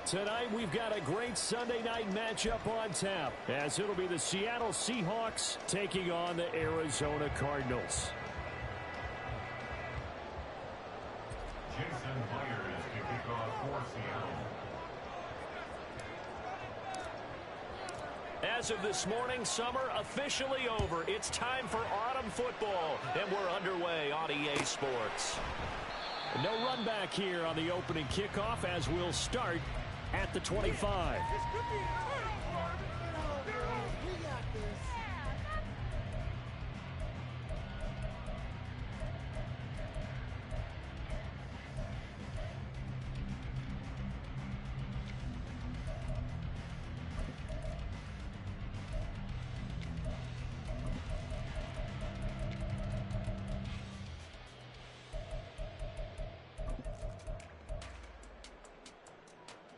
Tonight we've got a great Sunday night matchup on tap, as it'll be the Seattle Seahawks taking on the Arizona Cardinals. Jason Myers to kick off for Seattle. As of this morning, summer officially over. It's time for autumn football, and we're underway on EA Sports. No run back here on the opening kickoff, as we'll start at the 25.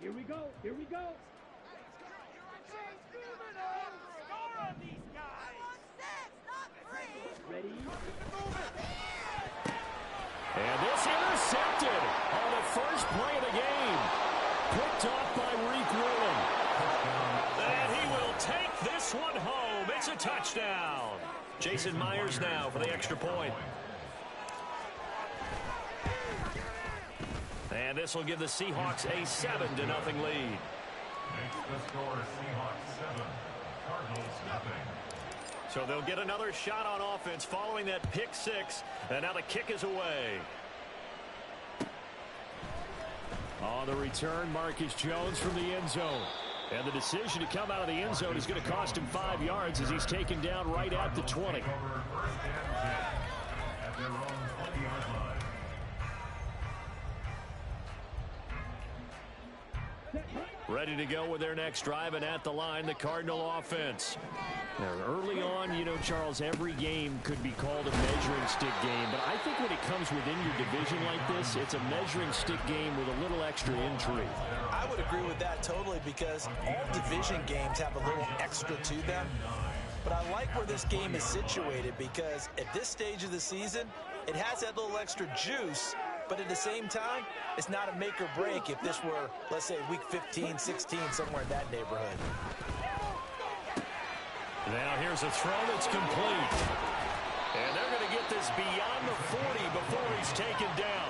Here we go. Here we go. Score on these guys. Ready? And this intercepted on the first play of the game. Picked off by Reek Whelan. And he will take this one home. It's a touchdown. Jason Myers now for the extra point. And this will give the Seahawks a 7-0 lead. Makes the score Seahawks 7, Cardinals nothing. So they'll get another shot on offense following that pick six. And now the kick is away. On the return, Marcus Jones from the end zone. And the decision to come out of the end zone is going to cost him 5 yards as he's taken down right at the 20. First and 10 at their own 20-yard line. Ready to go with their next drive, and at the line, the Cardinal offense. Now, early on, you know, Charles, every game could be called a measuring stick game, but I think when it comes within your division like this, it's a measuring stick game with a little extra intrigue. I would agree with that totally, because all division games have a little extra to them. But I like where this game is situated, because at this stage of the season, it has that little extra juice. But at the same time, it's not a make or break if this were, let's say, week 15, 16, somewhere in that neighborhood. Now here's a throw that's complete. And they're going to get this beyond the 40 before he's taken down.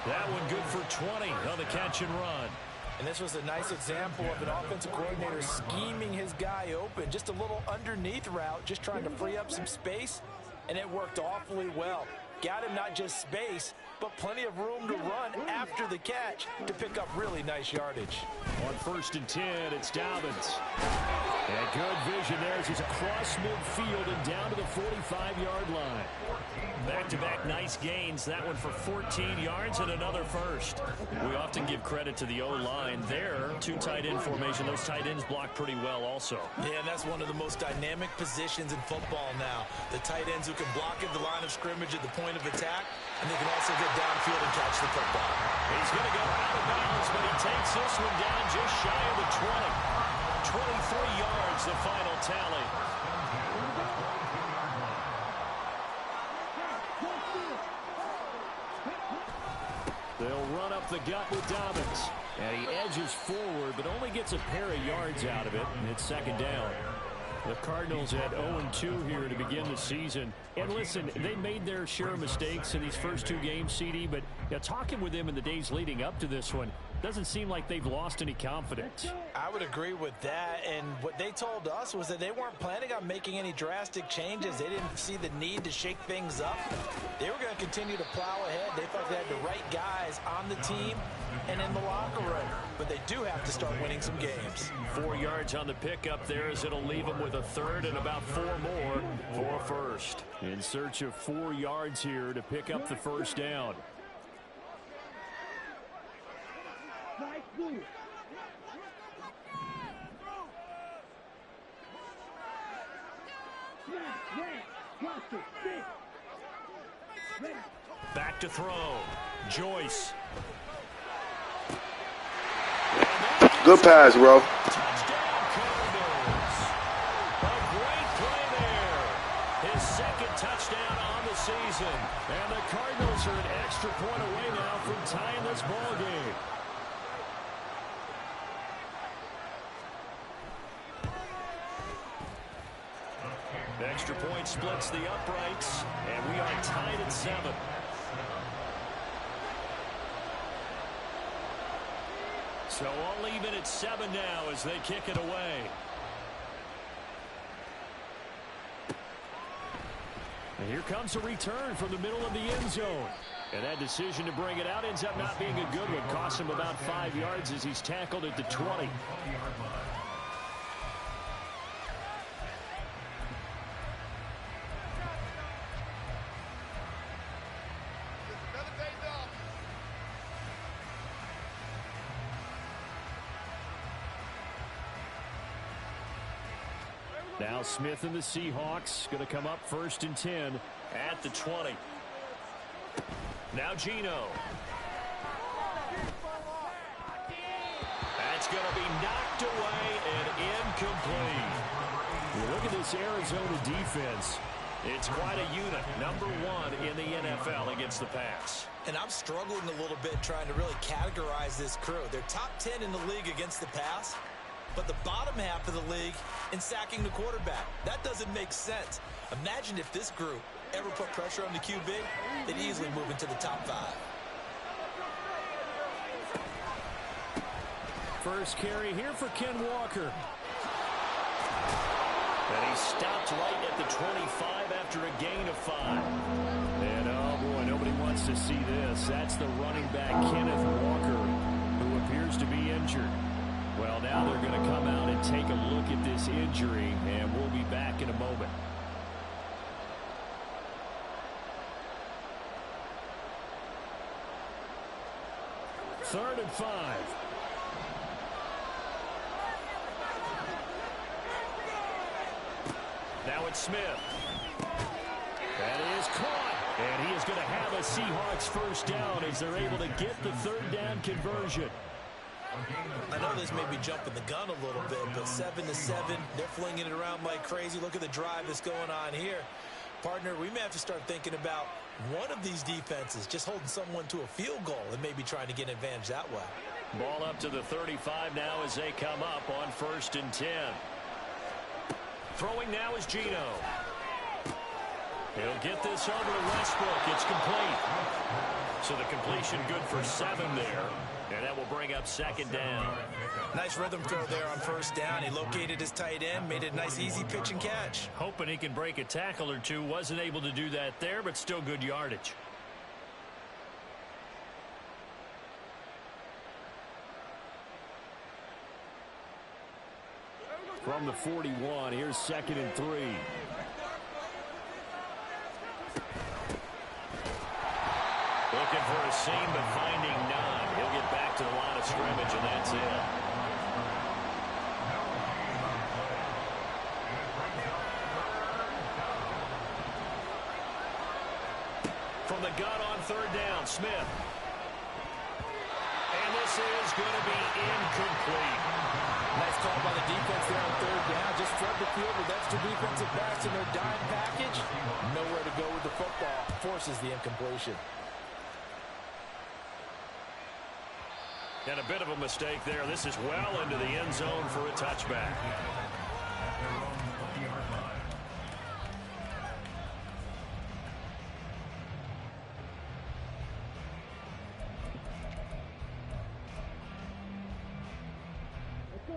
That one good for 20 on the catch and run. And this was a nice example of an offensive coordinator scheming his guy open. Just a little underneath route, just trying to free up some space, and it worked awfully well. Got him not just space, but plenty of room to run after the catch to pick up really nice yardage. On 1st and 10, it's Dobbins. And good vision there as he's across midfield and down to the 45-yard line. Back-to-back nice gains. That one for 14 yards and another first. We often give credit to the O-line there. 2 tight end formation. Those tight ends block pretty well also. Yeah, and that's one of the most dynamic positions in football now. The tight ends who can block at the line of scrimmage at the point of attack, and they can also get downfield and catch the football. He's going to go out of bounds, but he takes this one down just shy of the 20. 23 yards, the final tally. They'll run up the gut with Dobbins. And he edges forward, but only gets a pair of yards out of it, and it's 2nd down. The Cardinals at 0-2 here to begin the season. And listen, they made their share of mistakes in these first 2 games, CD, but talking with them in the days leading up to this one, doesn't seem like they've lost any confidence. I would agree with that, and what they told us was that they weren't planning on making any drastic changes. They didn't see the need to shake things up. They were going to continue to plow ahead. They felt they had the right guys on the team and in the locker room, but they do have to start winning some games. 4 yards on the pickup there, as it'll leave them with a 3rd and about 4 more for a first. In search of 4 yards here to pick up the first down. Back to throw. Joyce. Good pass, bro. Touchdown, Cardinals. A great play there. His 2nd touchdown on the season. And the Cardinals are an extra point away now from tying this ball game. Extra point splits the uprights, and we are tied at 7. So all even at 7 now as they kick it away. And here comes a return from the middle of the end zone. And that decision to bring it out ends up not being a good one. Costs him about 5 yards as he's tackled at the 20. Now Smith and the Seahawks going to come up 1st and 10 at the 20. Now Geno. That's going to be knocked away and incomplete. You look at this Arizona defense. It's quite a unit. Number 1 in the NFL against the pass. And I'm struggling a little bit trying to really categorize this crew. They're top 10 in the league against the pass, but the bottom half of the league in sacking the quarterback. That doesn't make sense. Imagine if this group ever put pressure on the QB, they'd easily move into the top 5. First carry here for Ken Walker. And he stopped right at the 25 after a gain of 5. And oh boy, nobody wants to see this. That's the running back, Kenneth Walker, who appears to be injured. Well, now they're going to come out and take a look at this injury, and we'll be back in a moment. Third and 5. Now it's Smith. That is caught. And he is going to have a Seahawks first down as they're able to get the 3rd down conversion. I know this may be jumping the gun a little bit, but 7-7, they're flinging it around like crazy. Look at the drive that's going on here. Partner, we may have to start thinking about one of these defenses just holding someone to a field goal and maybe trying to get an advantage that way. Ball up to the 35 now as they come up on 1st and 10. Throwing now is Geno. He'll get this over to Westbrook. It's complete. So the completion good for 7 there. And that will bring up 2nd down. Nice rhythm throw there on 1st down. He located his tight end, made it a nice easy pitch and catch. Hoping he can break a tackle or two. Wasn't able to do that there, but still good yardage. From the 41, here's 2nd and 3. Looking for a seam, but finding none. He'll get back to the line of scrimmage, and that's it. From the gun on 3rd down, Smith. And this is going to be incomplete. Nice call by the defense there on 3rd down. Just flood the field with extra defensive backs in their dime package. Nowhere to go with the football. Forces the incompletion. And a bit of a mistake there. This is well into the end zone for a touchback.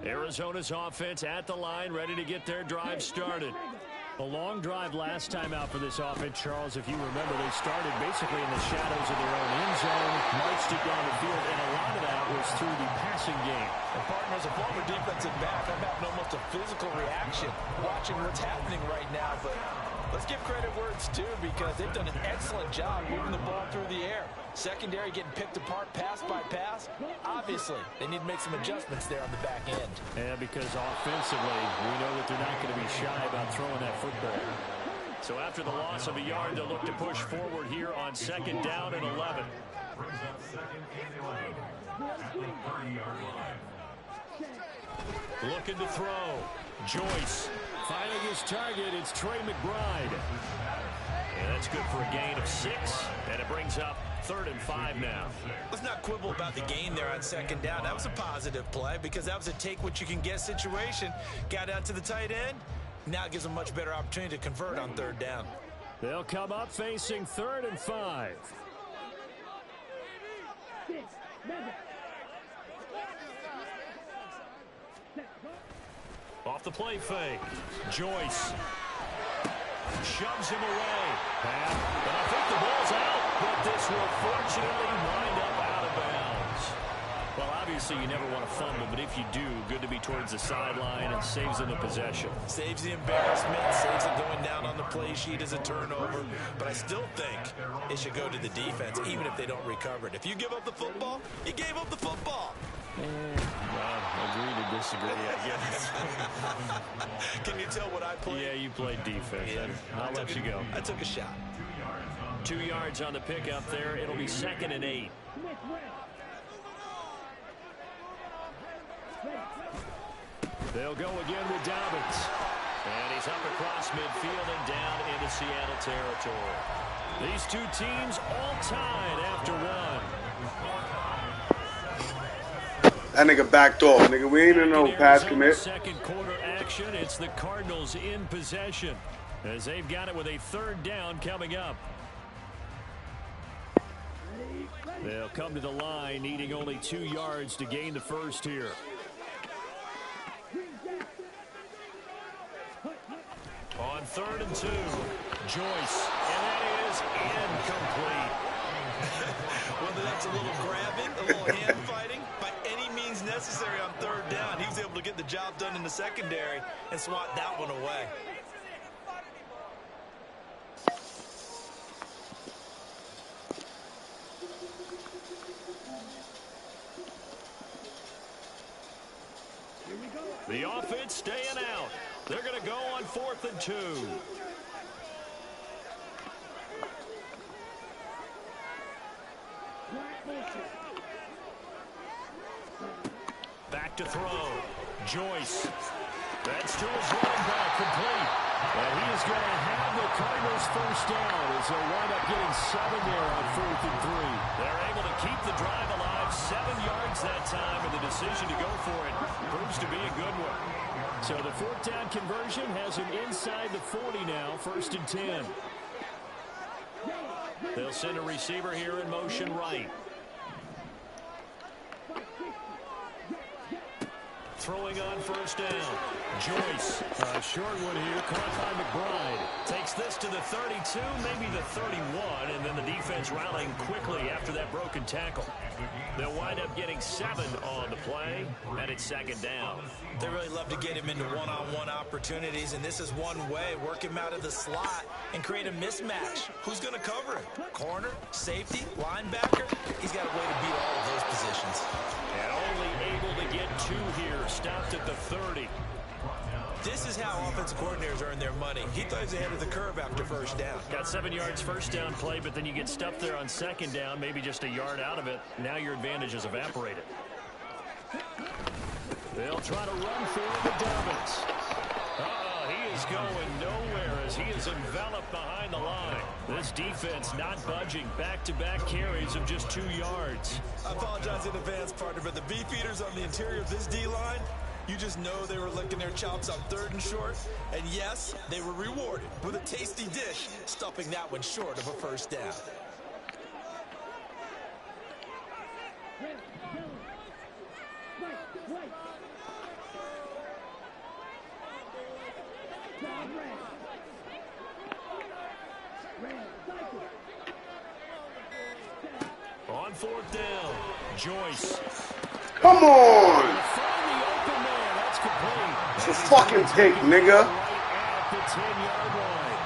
Arizona's offense at the line, ready to get their drive started. A long drive last time out for this offense, Charles. If you remember, they started basically in the shadows of their own end zone, marched it down the field, and a lot of that was through the passing game. And partner, as a former defensive back, I'm having almost a physical reaction watching what's happening right now. But let's give credit where it's due, because they've done an excellent job moving the ball through the air. Secondary getting picked apart pass by pass. Obviously, they need to make some adjustments there on the back end. Yeah, because offensively, we know that they're not going to be shy about throwing that football. So after the loss of a yard, they'll look to push forward here on 2nd down and 11. Brings up 2nd and 11 at the 30-yard line. Looking to throw. Joyce finding his target. It's Trey McBride. And that's good for a gain of 6. And it brings up 3rd and 5 now. Let's not quibble about the gain there on 2nd down. That was a positive play, because that was a take-what-you-can-get situation. Got out to the tight end, Now it gives them a much better opportunity to convert on third down. They'll come up facing 3rd and 5. Off the play fake. Joyce shoves him away. And I think the ball's out, but this will fortunately wind up out of bounds. Well, obviously you never want to fumble, but if you do, good to be towards the sideline and saves them the possession. Saves the embarrassment, saves it going down on the play sheet as a turnover. But I still think it should go to the defense, even if they don't recover it. If you give up the football, you gave up the football. Agree to disagree, I guess. Can you tell what I played? Yeah, you played defense. Yeah. I'll let you go. I took a shot. 2 yards on the pickup there. It'll be 2nd and 8. They'll go again with Dobbins. And he's up across midfield and down into Seattle territory. These two teams all tied after one. That nigga backed off, nigga. We ain't in no pass commit. Second quarter action. It's the Cardinals in possession as they've got it with a 3rd down coming up. They'll come to the line, needing only 2 yards to gain the first here. On 3rd and 2, Joyce, and that is incomplete. Whether that's a little grabbing, a little hand fighting, by any means necessary on 3rd down, he was able to get the job done in the secondary and swat that one away. The offense staying out. They're going to go on 4th and 2. Back to throw. Joyce. That's to his running back, complete. And he is going to have the Cardinals first down as they'll wind up getting 7 there on 4th and 3. They're able to keep the drive alive, 7 yards that time, and the decision to go for it proves to be a good one. So the 4th down conversion has him inside the 40 now, 1st and 10. They'll send a receiver here in motion right. Throwing on 1st down. Joyce. Short one here, caught by McBride. Takes this to the 32, maybe the 31, and then the defense rallying quickly after that broken tackle. They'll wind up getting 7 on the play, and it's 2nd down. They really love to get him into one-on-one opportunities, and this is one way. Work him out of the slot and create a mismatch. Who's going to cover him? Corner, safety, linebacker? He's got a way to beat all of those positions. And only able to get 2 here, stopped at the 30. This is how offensive coordinators earn their money. He thought he was ahead of the curve after 1st down. Got 7 yards 1st down play, but then you get stuffed there on 2nd down, maybe just a yard out of it. Now your advantage is evaporated. They'll try to run for it with Dobbins. He is going nowhere as he is enveloped behind the line. This defense not budging. Back-to-back carries of just 2 yards. I apologize in advance, partner, but the beefeaters on the interior of this D-line, you just know they were licking their chops on 3rd and short. And yes, they were rewarded with a tasty dish, stuffing that one short of a 1st down. On 4th down, Joyce. Come on! Find the open man. That's complete. It's a fucking pick, nigga. Right at the 10-yard line.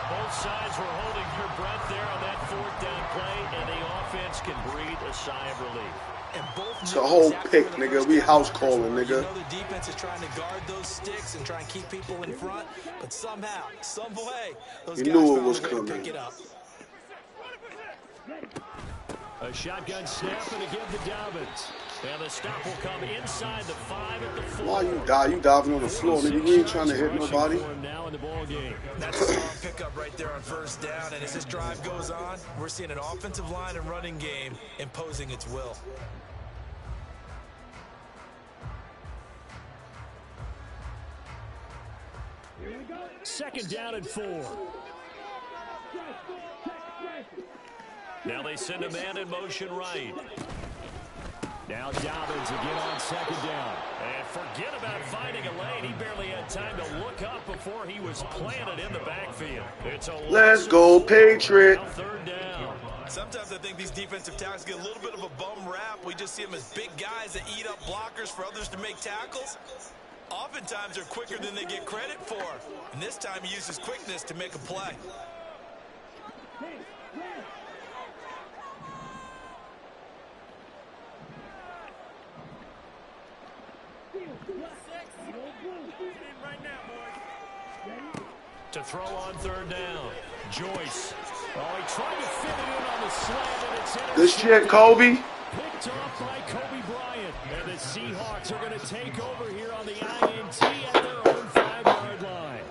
Both sides were holding their breath there on that 4th down play, and the offense can breathe a sigh of relief. And both It's a whole pick, nigga. We house calling, nigga. You know the defense is trying to guard those sticks and try and keep people in front, but somehow, some way, those guys knew it found was a way to coming. pick it up. A shotgun snap and again to Dobbins. And the stop will come inside the 5 at the 4. Why you die? You diving on the floor, nigga. You ain't trying to hit nobody. Now in the ball game. That's a strong pickup right there on 1st down, and as this drive goes on, we're seeing an offensive line and running game imposing its will. Second down and 4. Now they send a man in motion right. Now Dobbins again on second down. And forget about finding a lane. He barely had time to look up before he was planted in the backfield. It's a Let's go, Patriot. Now third down. Sometimes I think these defensive tackles get a little bit of a bum rap. We just see them as big guys that eat up blockers for others to make tackles. Oftentimes they're quicker than they get credit for. And this time he uses quickness to make a play. To throw on third down. Joyce. Oh, he tried to fit it in on the slant, and it's intercepted. Good shit, Kobe. Picked off by Kobe Bryant. And the Seahawks are going to take over here on the INT at their own 5-yard line.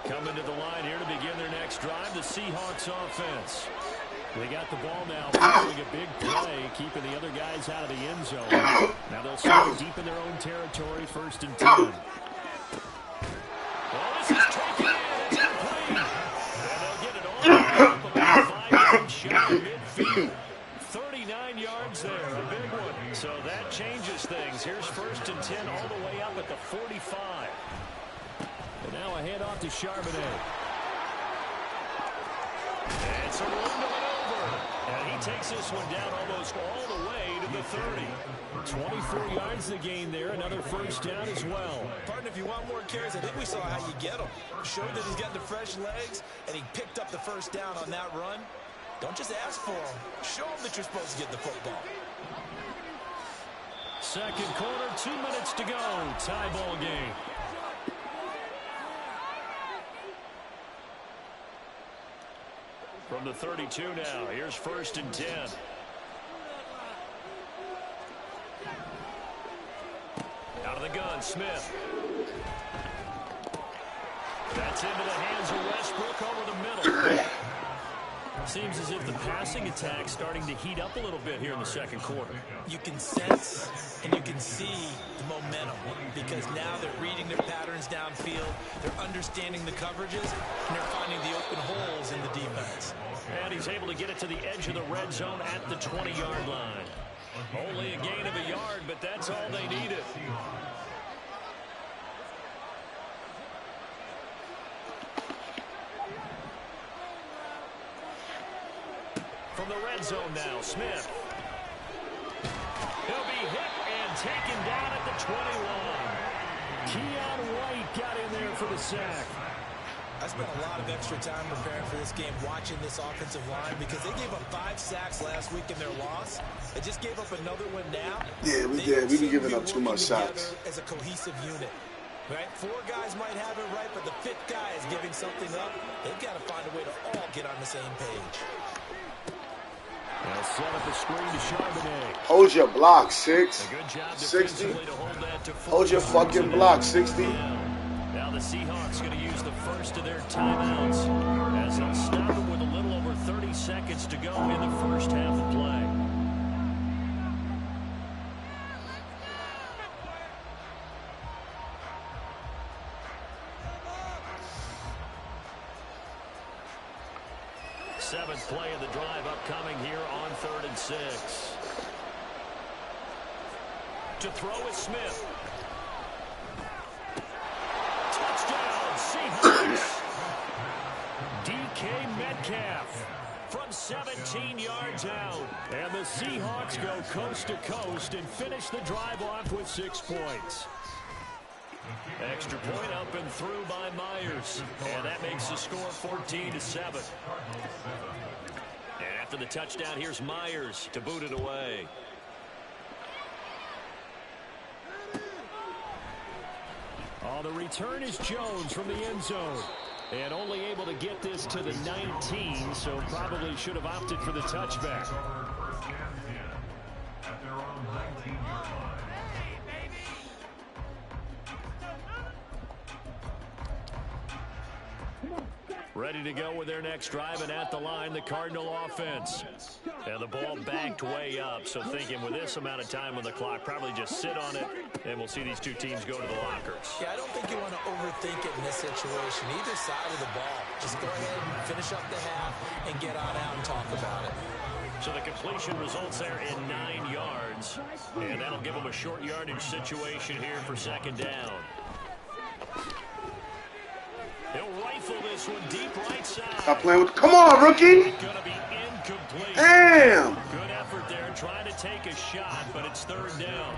Coming to the line here to begin their next drive, the Seahawks offense. They got the ball now, following a big play, keeping the other guys out of the end zone. Now they'll start deep in their own territory, 1st and 10. Well, this is taken in. It's complete. And they'll get it all up about 5 yards shy of midfield. 39 yards there, a big one. So that changes things. Here's 1st and 10 all the way up at the 45. And now a handoff to Charbonnet. It's a run to it over. And he takes this one down almost all the way to the 30. 24 yards the gain there. Another 1st down as well. Pardon, if you want more carries, I think we saw how you get them. Showed that he's got the fresh legs, and he picked up the 1st down on that run. Don't just ask for them. Show them that you're supposed to get the football. Second quarter, 2 minutes to go. Tie ball game. From the 32 now, here's 1st and 10. Out of the gun, Smith. That's into the hands of Westbrook over the middle. Seems as if the passing attack's starting to heat up a little bit here in the second quarter. You can sense and you can see the momentum because now they're reading their patterns downfield, they're understanding the coverages, and they're finding the open holes in the defense. And he's able to get it to the edge of the red zone at the 20-yard line. Only a gain of a yard, but that's all they needed. From the red zone now, Smith. He'll be hit and taken down at the 20-line. Keon White got in there for the sack. I spent a lot of extra time preparing for this game watching this offensive line because they gave up 5 sacks last week in their loss. They just gave up another one now. Yeah, we did. We been giving up too much sacks. As a cohesive unit. Right? 4 guys might have it right, but the 5th guy is giving something up. They've got to find a way to all get on the same page. They'll set up a screen to Charbonnet. Hold your block, 6. A good job 60. defensively to hold that to 4. Hold your fucking block, 60. Now the Seahawks going to use the first of their timeouts as they'll stop it with a little over 30 seconds to go in the first half of play. Seventh play of the drive upcoming here on 3rd and 6. To throw is Smith. Touchdown, Seahawks. DK Metcalf from 17 yards out. And the Seahawks go coast to coast and finish the drive off with 6 points. Extra point up and through by Myers. And that makes the score 14-7. And after the touchdown, here's Myers to boot it away. Oh, the return is Jones from the end zone. And only able to get this to the 19, so probably should have opted for the touchback. At their own 19-yard line. Ready to go with their next drive, and at the line, the Cardinal offense. And the ball backed way up, so thinking with this amount of time on the clock, probably just sit on it, and we'll see these two teams go to the lockers. Yeah, I don't think you want to overthink it in this situation. Either side of the ball. Just go ahead and finish up the half and get on out and talk about it. So the completion results there in 9 yards, and that'll give them a short yardage situation here for second down. He'll rifle this one deep right side. Stop playing with. Come on, rookie. Gonna be incomplete. Damn. Good effort there, trying to take a shot, but it's third down.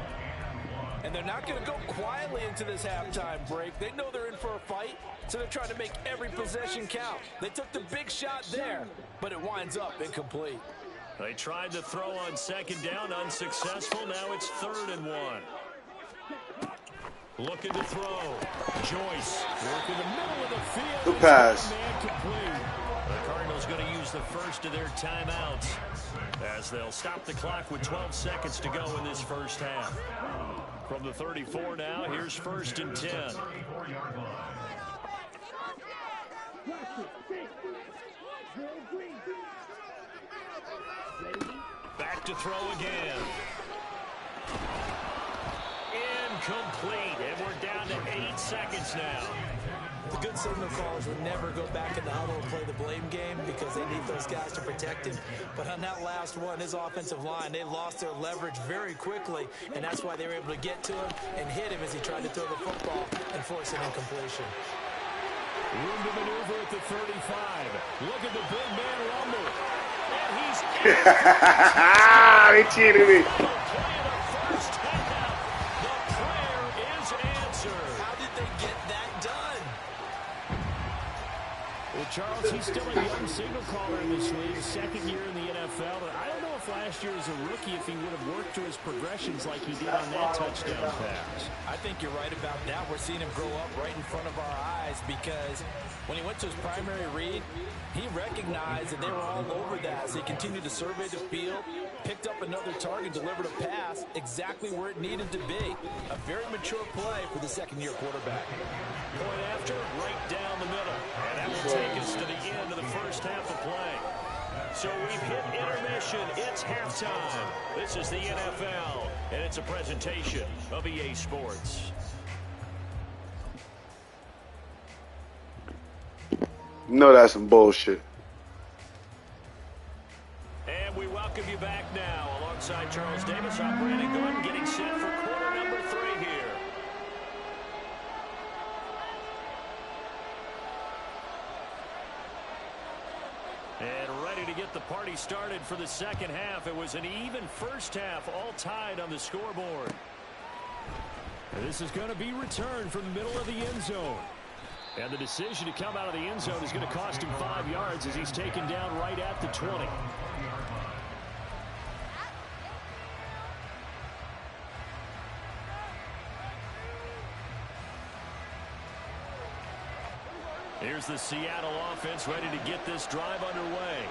And they're not going to go quietly into this halftime break. They know they're in for a fight, so they're trying to make every possession count. They took the big shot there, but it winds up incomplete. They tried to throw on second down, unsuccessful. Now it's 3rd and 1. Looking to throw. Joyce working the middle of the field. Good pass. The Cardinals going to use the first of their timeouts as they'll stop the clock with 12 seconds to go in this first half. From the 34 now, here's 1st and 10. Back to throw again. Incomplete, and we're down to 8 seconds now. The good signal callers would never go back in the huddle and play the blame game because they need those guys to protect him. But on that last one, his offensive line, they lost their leverage very quickly, and that's why they were able to get to him and hit him as he tried to throw the football and force an incompletion. Room to maneuver at the 35. Look at the big man rumble. And he's They cheated me. Charles, he's still a young signal caller in this league, 2nd year in the NFL. But I don't know if last year as a rookie, if he would have worked through his progressions like he did on that touchdown pass. I think you're right about that. We're seeing him grow up right in front of our eyes because when he went to his primary read, he recognized that they were all over that as he continued to survey the field, picked up another target, delivered a pass exactly where it needed to be. A very mature play for the 2nd-year quarterback. Point after, right down the middle. And that will take us to the end of the first half of play. So we've hit intermission. It's halftime. This is the NFL, and it's a presentation of EA Sports. No, that's some bullshit. And we welcome you back now. Alongside Charles Davis, I'm Brandon Gordon, getting set for quarter number 3 here. And ready to get the party started for the second half. It was an even first half, all tied on the scoreboard. And this is going to be returned from the middle of the end zone. And the decision to come out of the end zone is going to cost him 5 yards as he's taken down right at the 20. Here's the Seattle offense ready to get this drive underway.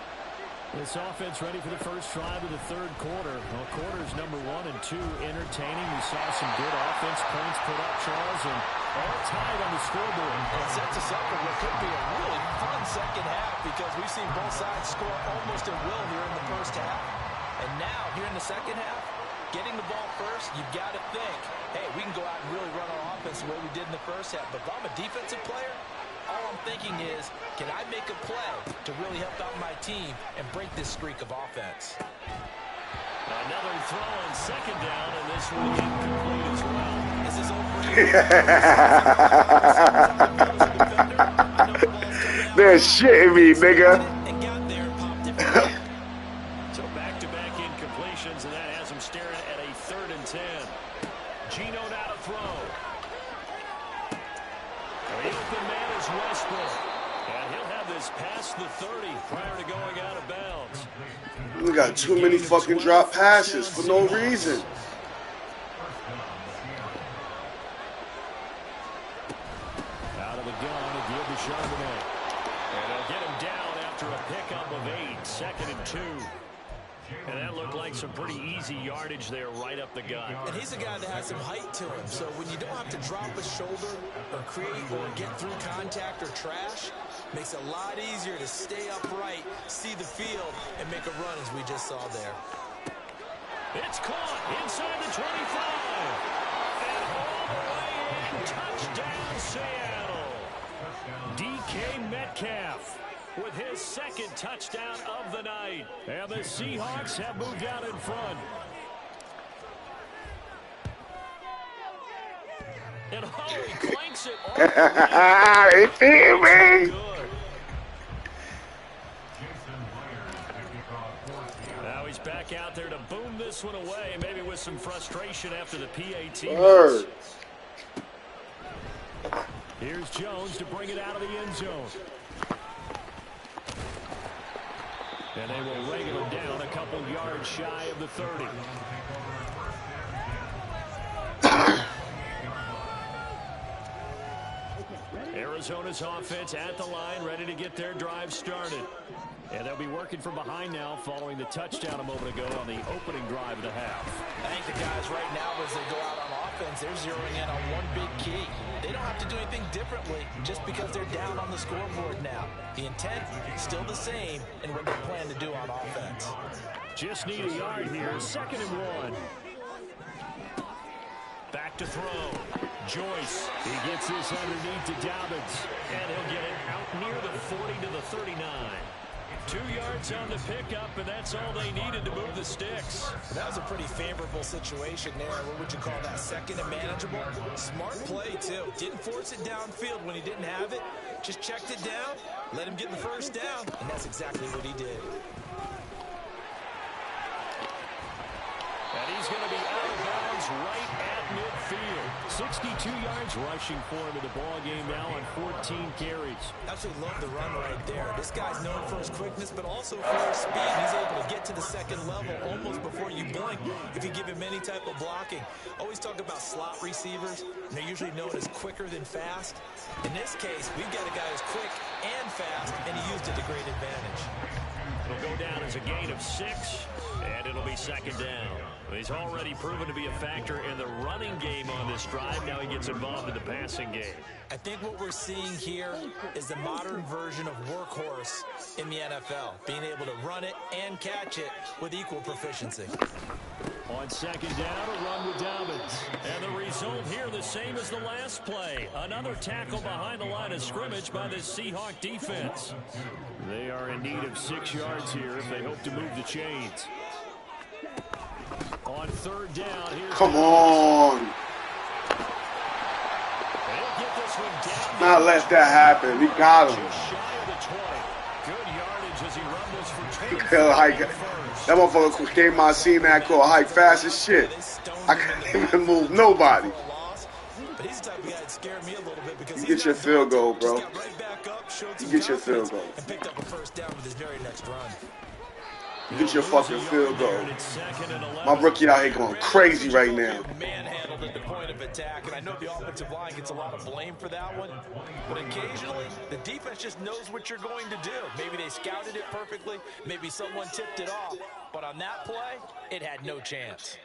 This offense ready for the first drive of the 3rd quarter. Well, quarters number 1 and 2 entertaining. We saw some good offense points put up, Charles, and all tied on the scoreboard. It sets us up for what could be a really fun second half because we've seen both sides score almost at will here in the first half. And now, here in the second half, getting the ball first, you've got to think, hey, we can go out and really run our offense the way we did in the first half. But if I'm a defensive player, all I'm thinking is, can I make a play to really help out my team and break this streak of offense? Another throw on second down, and this one incomplete as well. This is over. They're shitting me, nigga. And got there and popped it. So back-to-back incompletions, and that has him staring at a 3rd and 10. Gino now to throw. The open man is Westbrook. And he'll have this past the 30 prior to going out of bounds. We got too many fucking drop passes for no reason. Out of the gun to give to Charbonnet. And they'll get him down after a pickup of 8, 2nd and 2. And that looked like some pretty easy yardage there right up the gut. And he's a guy that has some height to him. So when you don't have to drop a shoulder or create or get through contact or trash, Makes it a lot easier to stay upright, see the field, and make a run as we just saw there. It's caught inside the 25. And all the way in. Touchdown, Seattle. DK Metcalf with his second touchdown of the night. And the Seahawks have moved out in front. And he clanks it all the way. It's me. Now he's back out there to boom this one away, maybe with some frustration after the PAT. Here's Jones to bring it out of the end zone. And they will wrangle him down a couple yards shy of the 30. Arizona's offense at the line, ready to get their drive started. And they'll be working from behind now following the touchdown a moment ago on the opening drive of the half. I think the guys right now, as they go out on offense, they're zeroing in on one big key. They don't have to do anything differently just because they're down on the scoreboard now. The intent is still the same in what they plan to do on offense. Just need a yard here, 2nd and 1. Back to throw. Joyce, he gets this underneath to Dobbins, and he'll get it out near the 40 to the 39. 2 yards on the pickup, and that's all they needed to move the sticks. That was a pretty favorable situation there. What would you call that? 2nd and manageable? Smart play, too. Didn't force it downfield when he didn't have it. Just checked it down, let him get the first down, and that's exactly what he did. And he's going to be out of bounds right at midfield. 62 yards rushing for him in the ball game now on 14 carries. Absolutely love the run right there. This guy's known for his quickness, but also for his speed. He's able to get to the 2nd level almost before you blink if you give him any type of blocking. Always talk about slot receivers, and they're usually known as quicker than fast. In this case, we've got a guy who's quick and fast, and he used it to great advantage. It'll go down as a gain of 6, and it'll be 2nd down. He's already proven to be a factor in the running game on this drive. Now he gets involved in the passing game. I think what we're seeing here is the modern version of workhorse in the NFL, being able to run it and catch it with equal proficiency. On 2nd down, a run with Dobbins. And the result here the same as the last play. Another tackle behind the line of scrimmage by the Seahawk defense. They are in need of 6 yards here if they hope to move the chains. On 3rd down, here's Come on. They'll get this one down. Not let that happen. We got him. Just shy of the 20. Good yardage as he rumbles for 20. That motherfucker came out, seen that call, hike fast as shit. I couldn't even move nobody. But he's the type of guy that scared me a little bit because You get your field goal, bro. Just got right back up, showed some You get your confidence, field goal. and picked up a first down with his very next run. You get your fucking field goal. My rookie out here going crazy right now. Manhandled at the point of attack, and I know the offensive line gets a lot of blame for that one, but occasionally the defense just knows what you're going to do. Maybe they scouted it perfectly, maybe someone tipped it off, but on that play, it had no chance.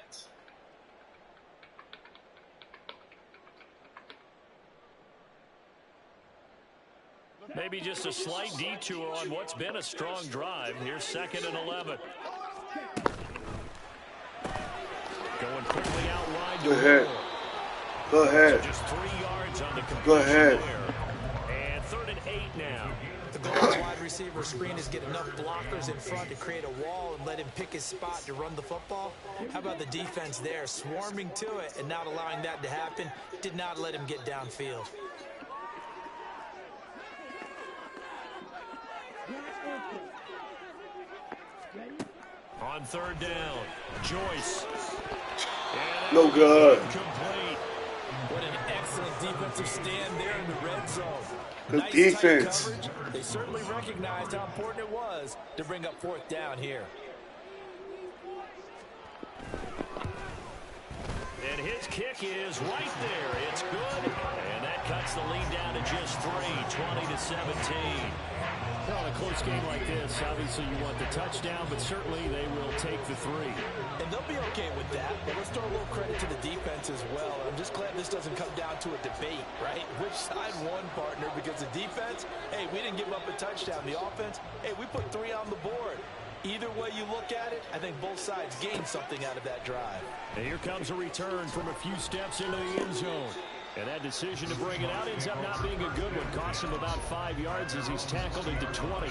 Maybe just a slight detour on what's been a strong drive. Here's 2nd and 11. Going quickly out wide. Go ahead. Go ahead. So just 3 yards on the completion. Go ahead. There. And 3rd and 8 now. The goal of the wide receiver screen is get enough blockers in front to create a wall and let him pick his spot to run the football. How about the defense there, swarming to it and not allowing that to happen? Did not let him get downfield. On 3rd down, Joyce. No good. Complete. What an excellent defensive stand there in the red zone. Good Nice defense. tight coverage. They certainly recognized how important it was to bring up 4th down here. And his kick is right there. It's good. And that cuts the lead down to just 3, 20-17. Well, in a close game like this, obviously you want the touchdown, but certainly they will take the 3. And they'll be okay with that, but let's throw a little credit to the defense as well. I'm just glad this doesn't come down to a debate, right? Which side won, partner? Because the defense, hey, we didn't give up a touchdown. The offense, hey, we put 3 on the board. Either way you look at it, I think both sides gained something out of that drive. And here comes a return from a few steps into the end zone. And that decision to bring it out ends up not being a good one. Costs him about 5 yards as he's tackled into 20.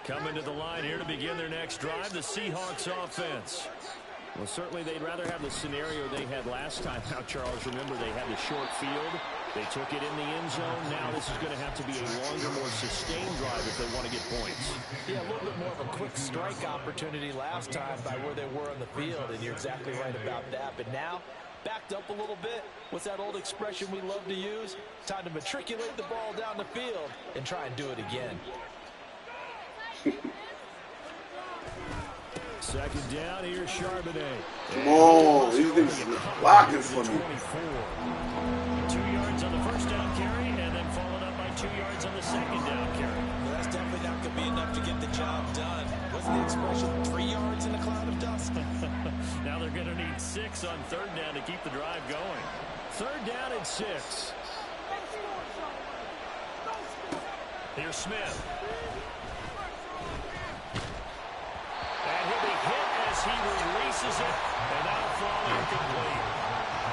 Coming to the line here to begin their next drive, the Seahawks offense. Well, certainly they'd rather have the scenario they had last time. Now, Charles, remember they had the short field. They took it in the end zone. Now this is going to have to be a longer, more sustained drive if they want to get points. Yeah, a little bit more of a quick strike opportunity last time by where they were on the field, and you're exactly right about that. But now, backed up a little bit. What's that old expression we love to use? Time to matriculate the ball down the field and try and do it again. Second down, here's Charbonnet. Come on, these niggas are blocking for me. 2 yards on the first down carry, and then followed up by 2 yards on the second down carry. Well, that's definitely not going to be enough to get the job done. What's the expression? 3 yards in a cloud of dust? Now they're going to need 6 on third down to keep the drive going. Third down and 6. Here's Smith. And he'll be hit as he releases it, and that'll fall incomplete.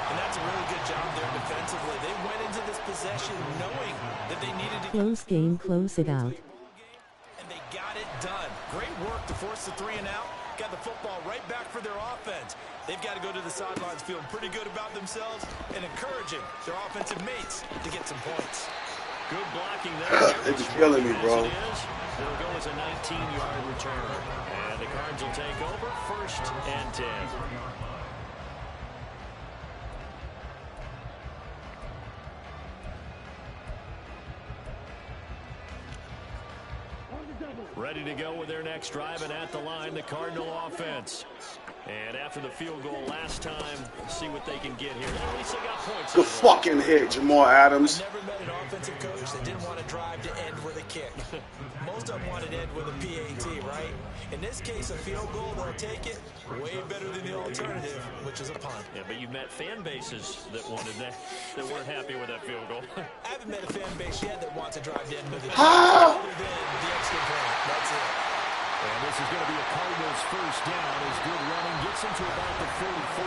And that's a really good job there defensively. They went into this possession knowing that they needed to close game, close it out. And they got it done. Great work to force the 3 and out. Got the football right back for their offense. They've got to go to the sidelines feeling pretty good about themselves and encouraging their offensive mates to get some points. Good blocking there. They're just killing me, bro. It'll go as a 19-yard return. And the Cards will take over, 1st and 10. Ready to go with their next drive, and at the line, the Cardinal offense. And after the field goal last time, see what they can get here. At least they got points. Good fucking hit, Jamal Adams. I never met an offensive coach that didn't want to drive to end with a kick. Most of them wanted to end with a PAT, right? In this case, a field goal, they'll take it way better than the alternative, which is a punt. Yeah, but you've met fan bases that wanted that weren't happy with that field goal. I haven't met a fan base yet that wants to drive to end with a kick other than the extra point. That's it. And this is going to be a Cardinals first down as good running gets him to about the 44.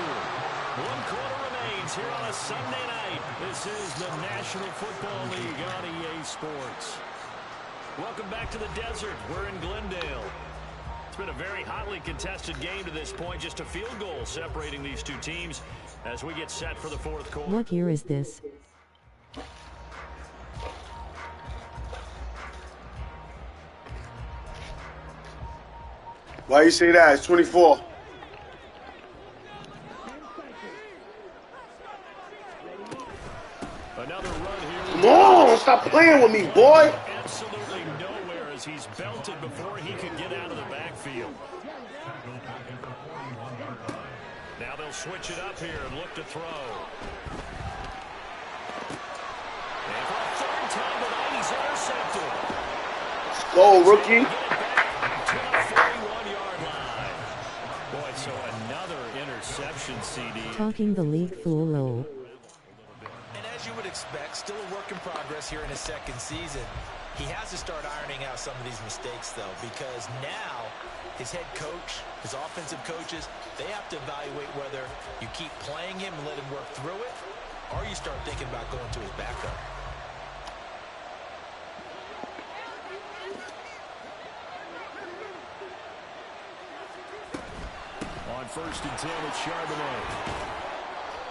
1 quarter remains here on a Sunday night. This is the National Football League on EA Sports. Welcome back to the desert. We're in Glendale. It's been a very hotly contested game to this point. Just a field goal separating these two teams as we get set for the 4th quarter. What year is this? Why you say that? It's 24. Another run here. Come on, stop playing with me, boy. Absolutely nowhere as he's belted before he could get out of the backfield. Now they'll switch it up here and look to throw. And for a 3rd time tonight, he's intercepted. Let's go, rookie. So another interception, CD. Talking the league full low. And as you would expect, still a work in progress here in his 2nd season. He has to start ironing out some of these mistakes, though, because now his head coach, his offensive coaches, they have to evaluate whether you keep playing him and let him work through it, or you start thinking about going to his backup. On 1st and 10, it's Charbonnet.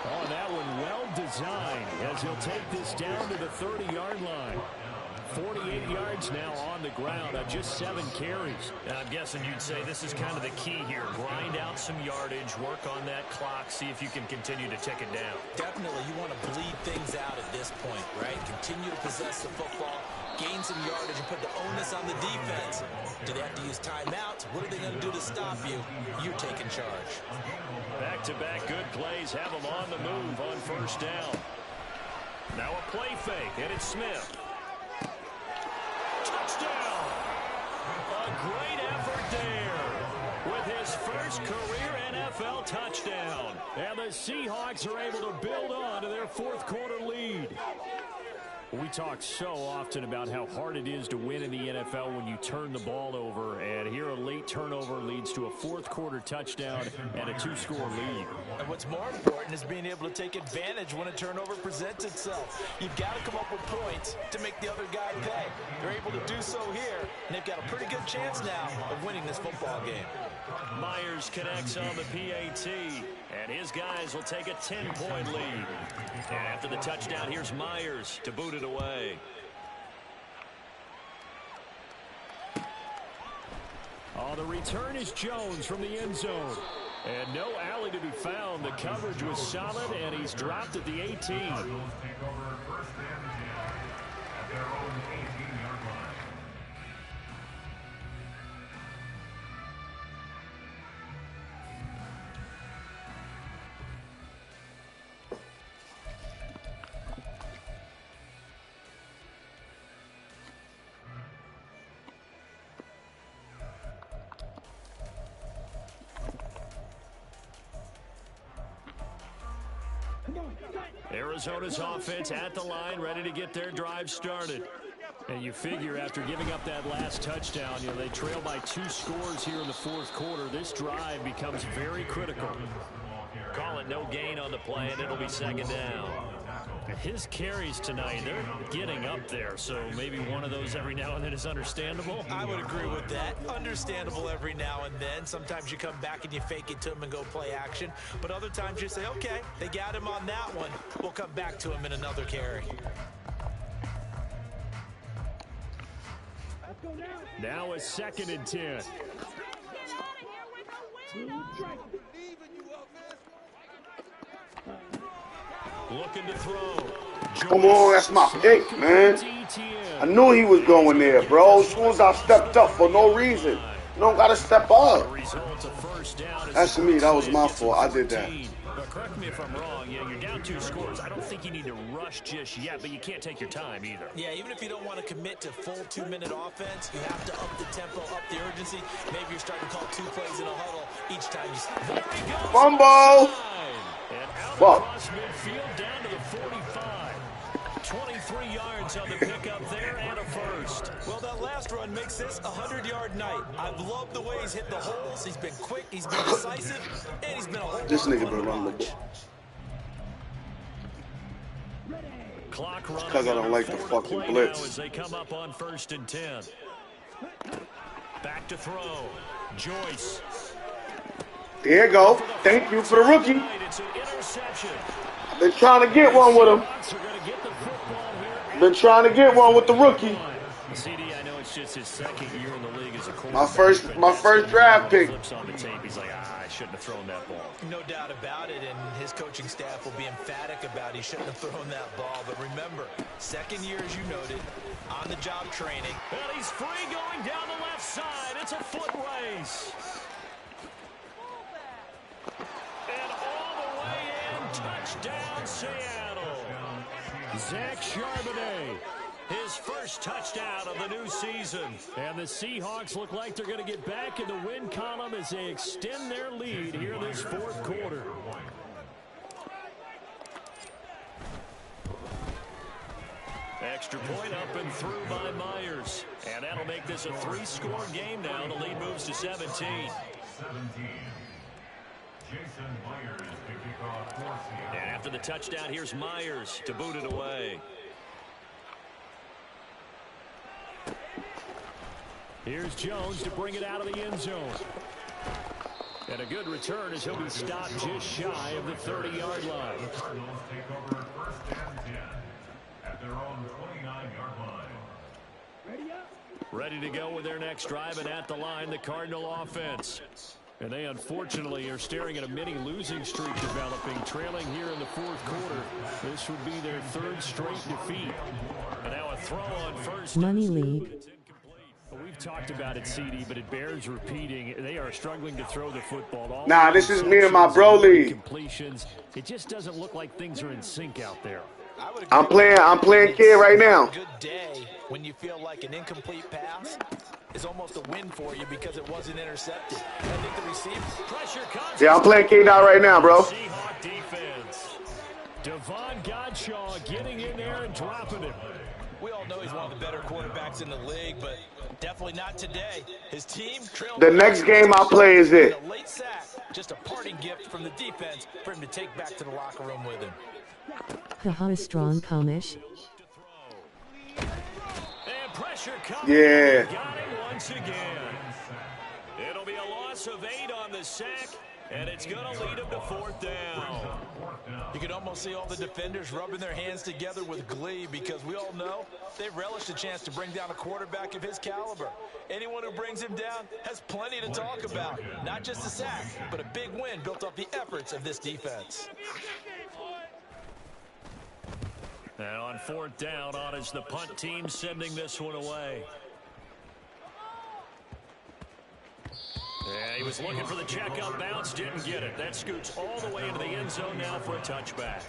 Oh, that one well designed as he'll take this down to the 30-yard line. 48 yards now on the ground on just 7 carries. And I'm guessing you'd say this is kind of the key here. Grind out some yardage, work on that clock, see if you can continue to tick it down. Definitely, you want to bleed things out at this point, right? Continue to possess the football, gain some yardage and put the onus on the defense. Do they have to use timeouts? What are they going to do to stop you? You're taking charge. Back-to-back good plays have them on the move on first down. Now a play fake, and it's Smith. Touchdown! A great effort there with his first career NFL touchdown. And the Seahawks are able to build on to their fourth quarter lead. We talk so often about how hard it is to win in the NFL when you turn the ball over, and here a late turnover leads to a fourth quarter touchdown and a 2-score lead. And what's more important is being able to take advantage when a turnover presents itself. You've got to come up with points to make the other guy pay. They're able to do so here, and they've got a pretty good chance now of winning this football game. Myers connects on the PAT, and his guys will take a 10-point lead. And after the touchdown, here's Myers to boot it away. Oh, the return is Jones from the end zone. And no alley to be found. The coverage was solid, and he's dropped at the 18. Cardinals take over first and 10 at their own 18-yard line. Arizona's offense at the line, ready to get their drive started. And you figure after giving up that last touchdown, they trail by 2 scores here in the fourth quarter. This drive becomes very critical. Call it no gain on the play, and it'll be second down. His carries tonight, they're getting up there, so maybe one of those every now and then is understandable. I would agree with that. Understandable every now and then. Sometimes you come back and you fake it to him and go play action. But other times you say, okay, they got him on that one. We'll come back to him in another carry. Now a 2nd and 10. Looking to throw. Come on, that's my pick, man. I knew he was going there, bro. As soon as I stepped up for no reason. You don't got to step up. That's me. That was my fault. I did that. But correct me if I'm wrong. You're down 2 scores. I don't think you need to rush just yet, but you can't take your time either. Yeah, even if you don't want to commit to full 2-minute offense, you have to up the tempo, up the urgency. Maybe you're starting to call 2 plays in a huddle each time you snap. There he goes. Fumble. And out Fuck. across midfield down to the 45. 23 yards on the pickup there and a first. Well, that last run makes this a 100-yard night. I've loved the way he's hit the holes. He's been quick, he's been decisive, and he's been a whole This lot of nigga fun been to running the watch. ball. Clock running. Because I don't like the fucking blitz. As they come up on 1st and 10. Back to throw. Joyce. There you go. Thank you for the rookie. It's an interception. I've been trying to get one with him. Been trying to get one with the rookie. CD, I know it's just his 2nd year in the league as a quarterback. My first draft pick. Flips on the tape. He's like, I shouldn't have thrown that ball. No doubt about it, and his coaching staff will be emphatic about he shouldn't have thrown that ball. But remember, 2nd year, as you noted, on-the-job training. And he's free going down the left side. It's a foot race. And all the way in, touchdown Seattle. Zach Charbonnet, his first touchdown of the new season. And the Seahawks look like they're going to get back in the win column as they extend their lead here this fourth quarter. Extra point up and through by Myers. And that'll make this a 3-score game now. The lead moves to 17. And after the touchdown, here's Myers to boot it away. Here's Jones to bring it out of the end zone. And a good return as he'll be stopped just shy of the 30-yard line. The Cardinals take over first and 10 at their own 29-yard line. Ready to go with their next drive, and at the line, the Cardinal offense. And they unfortunately are staring at a mini losing streak developing, trailing here in the fourth quarter. This would be their third straight defeat. And now a throw on first. Money League. We've talked about it, CD, but it bears repeating. They are struggling to throw the football. Nah, this is me and my bro league. Completions. It just doesn't look like things are in sync out there. I'm playing kid right now. Good day when you feel like an incomplete pass is almost a win for you because it wasn't intercepted. I think the receiver pressure comes. Yeah, I'm playing K-Dot right now, bro. Seahawk defense. Devon Godshaw getting in there and dropping it. We all know he's one of the better quarterbacks in the league, but definitely not today. His team trailed. The next game I play is it. A late sack, just a parting gift from the defense for him to take back to the locker room with him. Haha, strong komisch. And pressure comes. Yeah. Got him once again. It'll be a loss of 8 on the sack, and it's going to lead him to fourth down. You can almost see all the defenders rubbing their hands together with glee because we all know they relish the chance to bring down a quarterback of his caliber. Anyone who brings him down has plenty to talk about. Not just a sack, but a big win built off the efforts of this defense. And on fourth down, on is the punt team sending this one away. Yeah, he was looking for the checkout bounce, didn't get it. That scoots all the way into the end zone now for a touchback.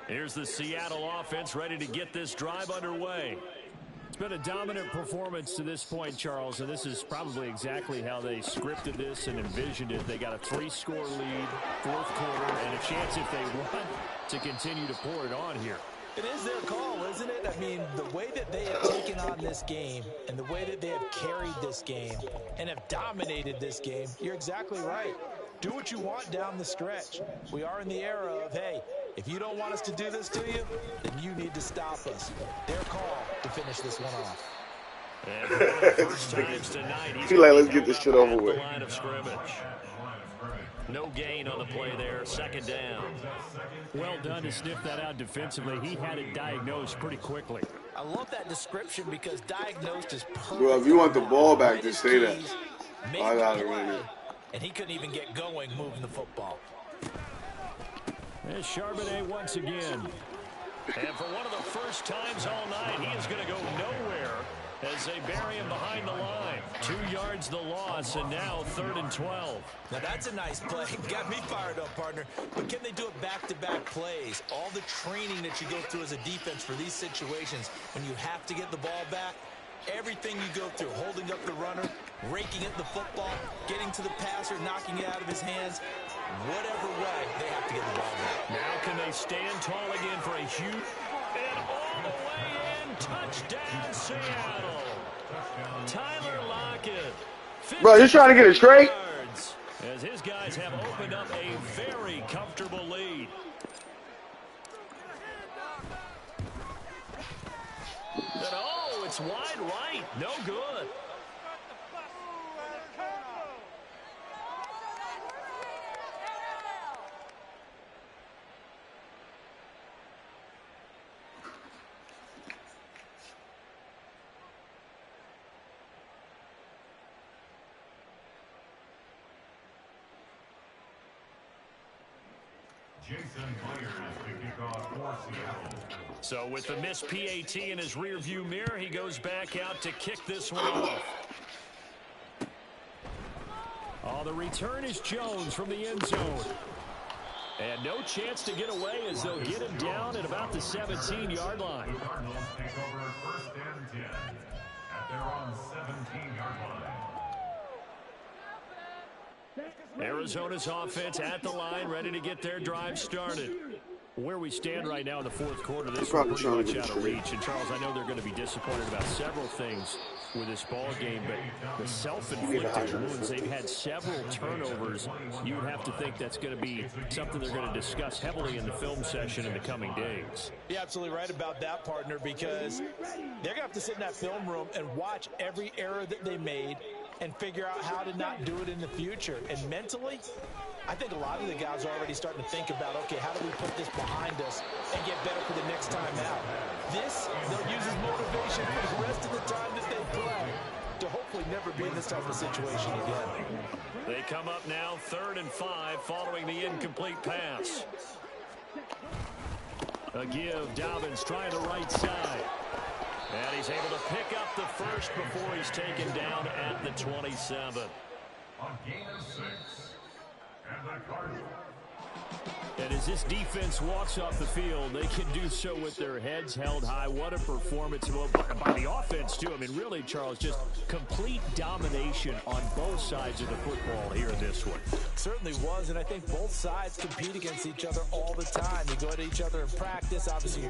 Here's the Seattle offense ready to get this drive underway. It's been a dominant performance to this point, Charles, and this is probably exactly how they scripted this and envisioned it. They got a 3-score lead, fourth quarter, and a chance if they want to continue to pour it on here. It is their call, isn't it? I mean, the way that they have taken on this game and the way that they have carried this game and have dominated this game, you're exactly right. Do what you want down the stretch. We are in the era of, hey, if you don't want us to do this to you, then you need to stop us. Their call to finish this one off. And for one of the first times tonight, he's like, let's get this shit over with. line of scrimmage. No gain on the play there, second down. Well done to sniff that out defensively. He had it diagnosed pretty quickly. I love that description because diagnosed is perfect. Bro, if you want the ball back, just say that. I got it right here. And he couldn't even get going moving the football. There's Charbonnet once again. And for one of the first times all night, he is going to go nowhere as they bury him behind the line. 2 yards the loss, and now 3rd and 12. Now that's a nice play. Got me fired up, partner. But can they do it back-to-back plays? All the training that you go through as a defense for these situations, when you have to get the ball back, everything you go through, holding up the runner, raking at the football, getting to the passer, knocking it out of his hands, whatever way, they have to get the ball back. Now can they stand tall again for a huge, and all the way in, touchdown Seattle. Tyler Lockett. Bro, you're trying to get it straight? As his guys have opened up a very comfortable lead. And oh, it's wide right. No good. Jason Myers to kick off for Seattle. So with the missed PAT in his rearview mirror, he goes back out to kick this one off. Oh, the return is Jones from the end zone. And no chance to get away as they'll get him down at about the 17-yard line. The Cardinals take over 1st and 10 at their own 17-yard line. Arizona's offense at the line, ready to get their drive started. Where we stand right now in the fourth quarter, this is pretty much out of reach. And, Charles, I know they're going to be disappointed about several things with this ball game, but the self-inflicted wounds, they've had several turnovers. You would have to think that's going to be something they're going to discuss heavily in the film session in the coming days. You're absolutely right about that, partner, because they're going to have to sit in that film room and watch every error that they made and figure out how to not do it in the future. And mentally, I think a lot of the guys are already starting to think about, okay, how do we put this behind us and get better for the next time out? This, they'll use as motivation for the rest of the time that they play to hopefully never be in this type of situation again. They come up now 3rd and 5 following the incomplete pass. A give, Dobbins trying the right side. And he's able to pick up the first before he's taken down at the 27. On gain of 6. And the Cardinals. And as this defense walks off the field, they can do so with their heads held high. What a performance by the offense, too. I mean, really, Charles, just complete domination on both sides of the football here in this one. Certainly was, and I think both sides compete against each other all the time. You go at each other in practice. Obviously,